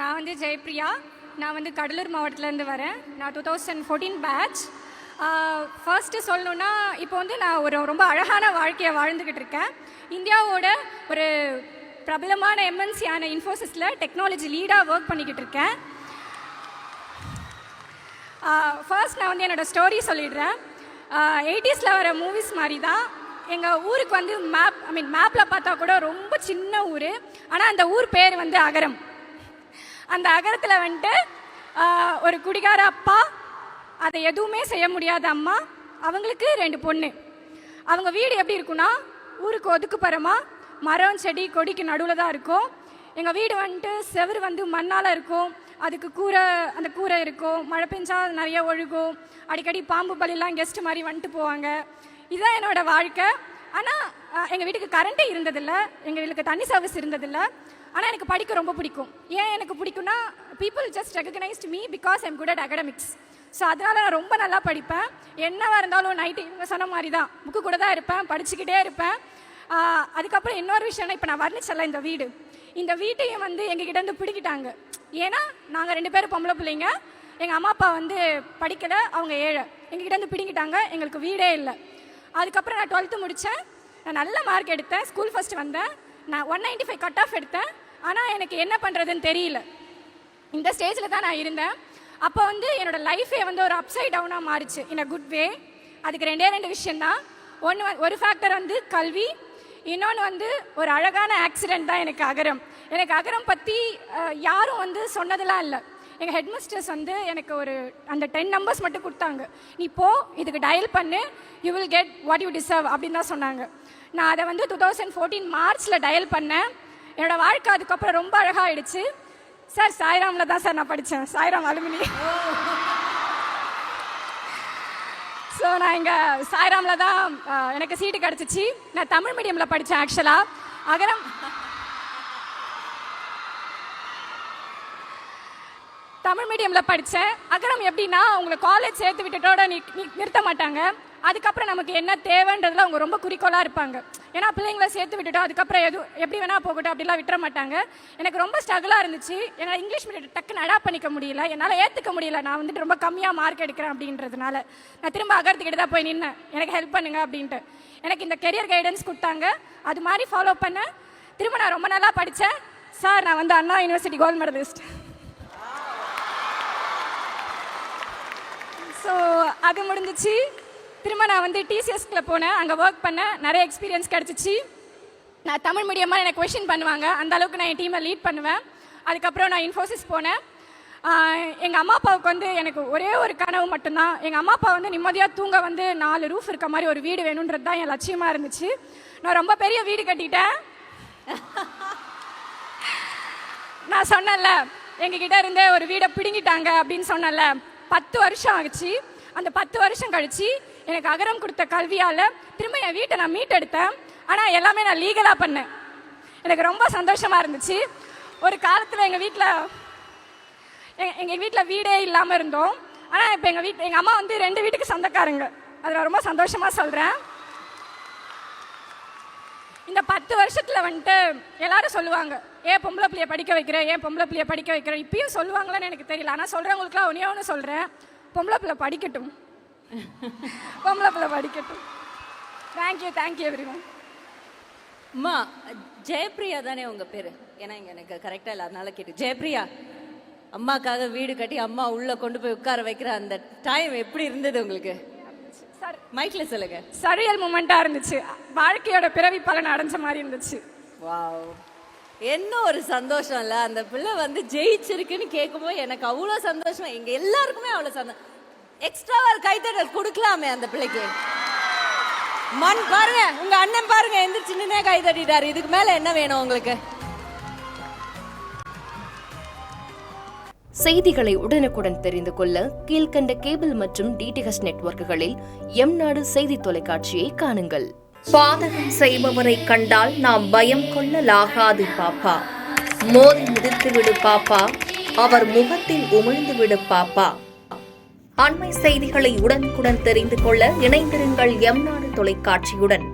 நான் வந்து ஜெயப்ரியா. நான் வந்து கடலூர் மாவட்டத்துலேருந்து வரேன். நான் 2014 பேட்ச். ஃபர்ஸ்ட்டு சொல்லணுன்னா, இப்போ வந்து நான் ரொம்ப அழகான வாழ்க்கையை வாழ்ந்துக்கிட்டு இருக்கேன். இந்தியாவோட ஒரு பிரபலமான எம்என்சியான இன்ஃபோசிஸில் டெக்னாலஜி லீடாக ஒர்க் பண்ணிக்கிட்டு இருக்கேன். ஃபர்ஸ்ட் நான் வந்து என்னோடய ஸ்டோரி சொல்லிடுறேன். 80s வர மூவிஸ் மாதிரி தான். எங்கள் ஊருக்கு வந்து மேப்பில் பார்த்தா கூட ரொம்ப சின்ன ஊர். ஆனால் அந்த ஊர் பேர் வந்து அகரம். அந்த அகரத்தில் வந்துட்டு ஒரு குடிகார அப்பா, அதை எதுவுமே செய்ய முடியாத அம்மா, அவங்களுக்கு 2 பொண்ணு. அவங்க வீடு எப்படி இருக்குன்னா, ஊருக்கு ஒதுக்குப்புறமா மரம் செடி கொடிக்கு நடுவில் தான் இருக்கும். எங்கள் வீடு வந்துட்டு செவரு வந்து மண்ணால் இருக்கும். அதுக்கு அந்த கூரை இருக்கும். மழை பெஞ்சால் நிறைய ஒழுகும். அடிக்கடி பாம்பு பலிலாம் கெஸ்ட் மாதிரி வந்துட்டு போவாங்க. இதுதான் என்னோடய வாழ்க்கை. ஆனால் எங்கள் வீட்டுக்கு கரண்ட்டே இருந்ததில்லை, எங்கள் வீட்டுக்கு தண்ணி சர்வீஸ் இருந்ததில்லை. ஆனால் எனக்கு படிக்க ரொம்ப பிடிக்கும். ஏன் எனக்கு பிடிக்கும்னா, people just recognised me because I'm good at academics. So அதனால் நான் ரொம்ப நல்லா படிப்பேன். என்னவாக இருந்தாலும் நைட்டு இவங்க சொன்ன மாதிரி தான் புக்கு கூட தான் இருப்பேன், படிச்சுக்கிட்டே இருப்பேன். அதுக்கப்புறம் இன்னொரு விஷயம்னா, இப்போ நான் வர்ணிச்சல இந்த வீட்டையும் வந்து எங்ககிட்டேருந்து பிடிக்கிட்டாங்க. ஏன்னா நாங்கள் 2 பேரும் பொம்பளை பிள்ளைங்க. எங்கள் அம்மா அப்பா வந்து படிக்கலை, அவங்க ஏழை. எங்ககிட்டேருந்து பிடிக்கிட்டாங்க, எங்களுக்கு வீடே இல்லை. அதுக்கப்புறம் நான் 12th முடித்தேன். நான் நல்ல மார்க் எடுத்தேன், ஸ்கூல் ஃபஸ்ட் வந்தேன். நான் 195 கட் ஆஃப் எடுத்தேன். ஆனால் எனக்கு என்ன பண்ணுறதுன்னு தெரியல. இந்த ஸ்டேஜில் தான் நான் இருந்தேன். அப்போ வந்து என்னோடய லைஃபே வந்து ஒரு அப்சைட் டவுனாக மாறிச்சு, இன் அ குட் வே. அதுக்கு 2 விஷயந்தான். ஒரு ஃபேக்டர் வந்து கல்வி, இன்னொன்று வந்து ஒரு அழகான ஆக்சிடெண்ட் தான் எனக்கு அகரம். எனக்கு அகரம் பற்றி யாரும் வந்து சொன்னதெல்லாம் இல்லை. எங்கள் ஹெட்மிஸ்டர்ஸ் வந்து எனக்கு அந்த 10 நம்பர்ஸ் மட்டும் கொடுத்தாங்க. நீ போ, இதுக்கு டயல் பண்ணு, you will get what you deserve அப்படின்னு தான் சொன்னாங்க. நான் அதை வந்து 2014 மார்ச்சில் டயல் பண்ணேன். என்னோடய வாழ்க்கை அதுக்கப்புறம் ரொம்ப அழகாகிடுச்சு. சார், சாய்ராமில் தான் சார் நான் படித்தேன், சாய்ராம் அலுமினி. ஸோ நான் இங்கே சாய்ராமில் தான் எனக்கு சீட்டு கிடச்சிச்சு. நான் தமிழ் மீடியமில் படித்தேன். ஆக்சுவலாக அகரம் தமிழ் மீடியமில் படித்தேன். அகரம் எப்படின்னா, உங்களை காலேஜ் சேர்த்து விட்டுட்டோட நிறுத்த மாட்டாங்க. அதுக்கப்புறம் நமக்கு என்ன தேவைன்றதுல அவங்க ரொம்ப குறிக்கோளாக இருப்பாங்க. ஏன்னா பிள்ளைங்களை சேர்த்து விட்டுட்டோம், அதுக்கப்புறம் எப்படி வேணால் போகட்டும் அப்படிலாம் விட்டுற மாட்டாங்க. எனக்கு ரொம்ப ஸ்ட்ரகிளாக இருந்துச்சு. என்னால் இங்கிலீஷ் மீடியம் டக்குன்னு அடாப்ட் பண்ணிக்க முடியல, என்னால் ஏற்றுக்க முடியல. நான் வந்துட்டு ரொம்ப கம்மியாக மார்க் எடுக்கிறேன் அப்படின்றதுனால நான் திரும்ப அகரத்துக்கிட்ட தான் போய் நின்னேன், எனக்கு ஹெல்ப் பண்ணுங்க அப்படின்ட்டு. எனக்கு இந்த கெரியர் கைடன்ஸ் கொடுத்தாங்க, அது மாதிரி ஃபாலோ பண்ணேன். திரும்ப நான் ரொம்ப நல்லா படித்தேன். சார், நான் வந்து அண்ணா யூனிவர்சிட்டி கோல்டு மெடலிஸ்ட். ஸோ அது முடிஞ்சிச்சு. திரும்ப நான் வந்து டிசிஎஸ்கில் போனேன், அங்கே ஒர்க் பண்ணேன், நிறைய எக்ஸ்பீரியன்ஸ் கிடச்சிச்சு. நான் தமிழ் மீடியமாக எனக்கு கொஷின் பண்ணுவாங்க, அந்த அளவுக்கு நான் என் டீமை லீட் பண்ணுவேன். அதுக்கப்புறம் நான் இன்ஃபோசிஸ் போனேன். எங்கள் அம்மா அப்பாவுக்கு வந்து எனக்கு ஒரே ஒரு கனவு மட்டும்தான். எங்கள் அம்மா அப்பா வந்து நிம்மதியாக தூங்க வந்து 4 ரூஃப் இருக்க மாதிரி ஒரு வீடு வேணுன்றது தான் என் லட்சியமாக இருந்துச்சு. நான் ரொம்ப பெரிய வீடு கட்டிட்டேன். நான் சொன்னேன்ல, எங்ககிட்ட இருந்தே ஒரு வீடை பிடுங்கிட்டாங்க அப்படின்னு சொன்னேன்ல. 10 வருஷம் ஆச்சு. அந்த 10 வருஷம் கழிச்சு எனக்கு அகரம் கொடுத்த கல்வியால் திரும்ப என் வீட்டை நான் மீட்டெடுத்தேன். ஆனால் எல்லாமே நான் லீகலாக பண்ணேன். எனக்கு ரொம்ப சந்தோஷமாக இருந்துச்சு. ஒரு காலத்தில் எங்கள் வீட்டில் வீடே இல்லாமல் இருந்தோம். ஆனால் இப்போ எங்கள் அம்மா வந்து 2 வீட்டுக்கு சொந்தக்காரங்க. அதை நான் ரொம்ப சந்தோஷமாக சொல்கிறேன். இந்த 10 வருஷத்தில் வந்துட்டு எல்லாரும் சொல்லுவாங்க, ஏன் பொம்பளை பிள்ளைய படிக்க வைக்கிறேன், ஏன் பொம்பளை பிள்ளைய படிக்க வைக்கிறேன். இப்பயும் சொல்லுவாங்களான்னு எனக்கு தெரியல. ஆனால் சொல்கிறவங்களுக்குலாம் ஒன்று சொல்கிறேன், பொம்பளை பிள்ளை படிக்கட்டும், பொம்பளை பிள்ளை படிக்கட்டும். Thank you everyone. அம்மா, ஜெயப்ரியா தானே உங்கள் பேர்? ஏன்னா இங்கே எனக்கு கரெக்டாக இல்லை, அதனால கேட்டு. ஜெயப்ரியா, அம்மாக்காக வீடு கட்டி அம்மா உள்ளே கொண்டு போய் உட்கார வைக்கிற அந்த டைம் எப்படி இருந்தது உங்களுக்கு? மைக்ல சொல்லுங்க. சரியல் மூமெண்ட்டாக இருந்துச்சு. வாழ்க்கையோட பிறவி பலன் அடைஞ்ச மாதிரி இருந்துச்சு. வாவ், என்ன ஒரு சந்தோஷம் இல்லை? அந்த பிள்ளை வந்து ஜெயிச்சிருக்குன்னு கேட்கும்போது எனக்கு அவ்வளோ சந்தோஷம். எங்க எல்லாருக்குமே அவ்வளோ சந்தோஷம். எக்ஸ்ட்ராவா கைத்தட்டல் கொடுக்கலாமே அந்த பிள்ளைக்கு. மண் பாருங்க, உங்க அண்ணன் பாருங்க, எந்த சின்னனே கை தட்டிட்டாரு. இதுக்கு மேல என்ன வேணும் உங்களுக்கு? செய்திகளை உடனுக்குடன் தெரிந்து கொள்ள கீழ்கண்ட கேபிள் மற்றும் டிடிஹெச் நெட்வொர்க்குகளில் எம்நாடு செய்தி தொலைக்காட்சியை காணுங்கள். பாதகம் செய்பவரை கண்டால் நாம் பயம் கொள்ளலாகாது பாப்பா. மோதி மிதித்து விடு பாப்பா, அவர் முகத்தில் உமிழ்ந்து விடு பாப்பா. அண்மை செய்திகளை உடனுக்குடன் தெரிந்து கொள்ள இணைந்திருங்கள் எம்நாடு தொலைக்காட்சியுடன்.